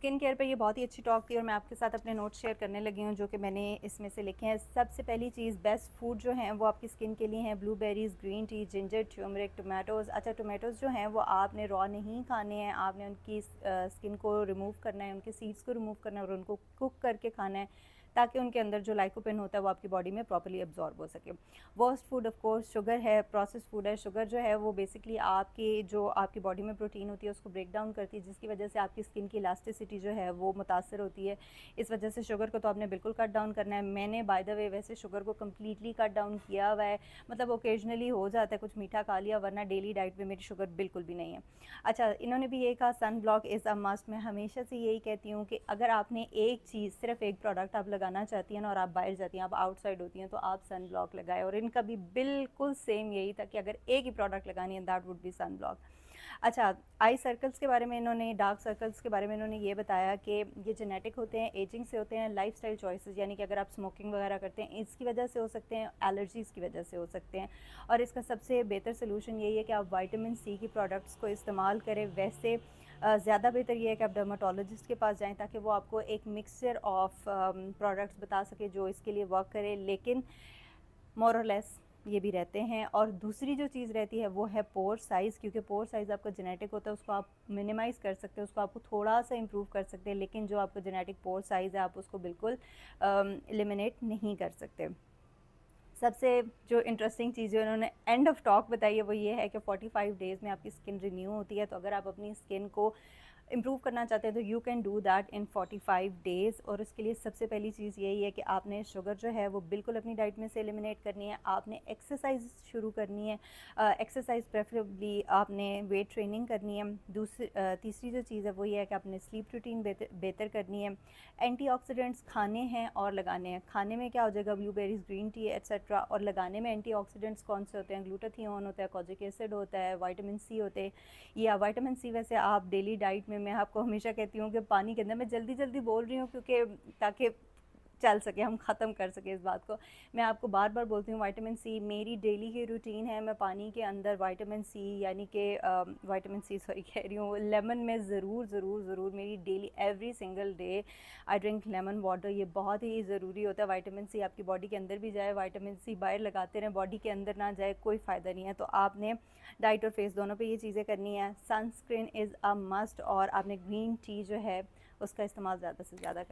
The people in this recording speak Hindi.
स्किन केयर पे ये बहुत ही अच्छी टॉक थी और मैं आपके साथ अपने नोट्स शेयर करने लगी हूँ जो कि मैंने इसमें से लिखे हैं। सबसे पहली चीज़, बेस्ट फूड जो हैं वो आपकी स्किन के लिए हैं blueberries, green tea, ginger, turmeric, tomatoes. अच्छा, टोमेटोज़ जो हैं वो आपने रॉ नहीं खाने हैं, आपने उनकी स्किन को रिमूव करना है, उनके सीड्स को रिमूव करना है और उनको कुक करके खाना है ताकि उनके अंदर जो लाइकोपेन होता है वो आपकी बॉडी में प्रॉपर्ली एब्जॉर्ब हो सके। Worst food of course sugar है, प्रोसेस फूड है। शुगर जो है वो बेसिकली आपकी बॉडी में प्रोटीन होती है उसको ब्रेक डाउन करती है, जिसकी वजह से आपकी स्किन की इलास्टिसिटी जो है वो मुतासर होती है। इस वजह से शुगर को तो आपने बिल्कुल कट डाउन करना है। मैंने बाय द वे वैसे शुगर को कम्प्लीटली कट डाउन किया हुआ है, मतलब ओकेजनली हो जाता है कुछ मीठा खा लिया, वरना डेली डाइट में मेरी शुगर बिल्कुल भी नहीं है। अच्छा, इन्होंने भी ये कहा sun block is a must. मैं हमेशा से यही कहती हूँ कि अगर आपने एक चीज़, सिर्फ एक प्रोडक्ट आप लगाना चाहती हैं ना और आप बाहर जाती हैं, आप आउटसाइड होती हैं, तो आप सन ब्लॉक लगाएं। और इनका भी बिल्कुल सेम यही था कि अगर एक ही प्रोडक्ट लगानी है that would be sun block. अच्छा, आई सर्कल्स के बारे में इन्होंने, डार्क सर्कल्स के बारे में इन्होंने ये बताया कि ये जेनेटिक होते हैं, एजिंग से होते हैं, लाइफस्टाइल चॉइसेस यानी कि अगर आप स्मोकिंग वगैरह करते हैं इसकी वजह से हो सकते हैं, एलर्जीज़ की वजह से हो सकते हैं। और इसका सबसे बेहतर सोल्यूशन यही है कि आप विटामिन सी की प्रोडक्ट्स को इस्तेमाल करें। वैसे ज़्यादा बेहतर ये है कि आप डर्माटोलॉजिस्ट के पास जाएं ताकि वो आपको एक मिक्सचर ऑफ प्रोडक्ट्स बता सके जो इसके लिए वर्क करे, लेकिन मोर और लेस ये भी रहते हैं। और दूसरी जो चीज़ रहती है वो है पोर साइज़, क्योंकि पोर साइज़ आपका जेनेटिक होता है, उसको आप मिनिमाइज़ कर सकते हैं, उसको आपको थोड़ा सा इम्प्रूव कर सकते हैं, लेकिन जो आपका जेनेटिक पोर साइज़ है आप उसको बिल्कुल एलिमिनेट नहीं कर सकते। सबसे जो इंटरेस्टिंग चीज़ जो उन्होंने एंड ऑफ टॉक बताई है वो ये है कि 45 डेज़ में आपकी स्किन रिन्यू होती है। तो अगर आप अपनी स्किन को इम्प्रूव करना चाहते हैं तो you can do that in 45 days. और उसके लिए सबसे पहली चीज़ यही है कि आपने शुगर जो है वो बिल्कुल अपनी डाइट में से एलिमिनेट करनी है। आपने एक्सरसाइज शुरू करनी है, एक्सरसाइज प्रेफरेबली आपने वेट ट्रेनिंग करनी है। तीसरी जो चीज़ है वो ये है कि आपने स्लीप रूटीन बेहतर करनी है। एंटीऑक्सीडेंट्स खाने हैं और लगाने हैं। खाने में क्या हो जाएगा, ब्लूबेरीज, ग्रीन टी एट्सेट्रा। और लगाने में एंटीऑक्सीडेंट्स कौन से होते हैं, ग्लूटाथियोन होता है, कोजिक एसिड होता है, विटामिन सी होते हैं। या विटामिन सी वैसे आप डेली डाइट में, मैं आपको हमेशा कहती हूँ कि पानी के अंदर, मैं जल्दी जल्दी बोल रही हूँ क्योंकि ताकि चल सके, हम ख़त्म कर सके इस बात को। मैं आपको बार बार बोलती हूँ विटामिन सी मेरी डेली की रूटीन है। मैं पानी के अंदर विटामिन सी यानी कि विटामिन सी सॉरी कह रही हूँ, लेमन में ज़रूर ज़रूर ज़रूर मेरी daily every single day I drink lemon water. ये बहुत ही ज़रूरी होता है। विटामिन सी आपकी बॉडी के अंदर भी जाए, विटामिन सी बाहर लगाते रहें, बॉडी के अंदर ना जाए, कोई फ़ायदा नहीं है। तो आपने डाइट और फेस दोनों पे ये चीज़ें करनी है। Sunscreen is a must. और आपने ग्रीन टी जो है उसका इस्तेमाल ज़्यादा से ज़्यादा कर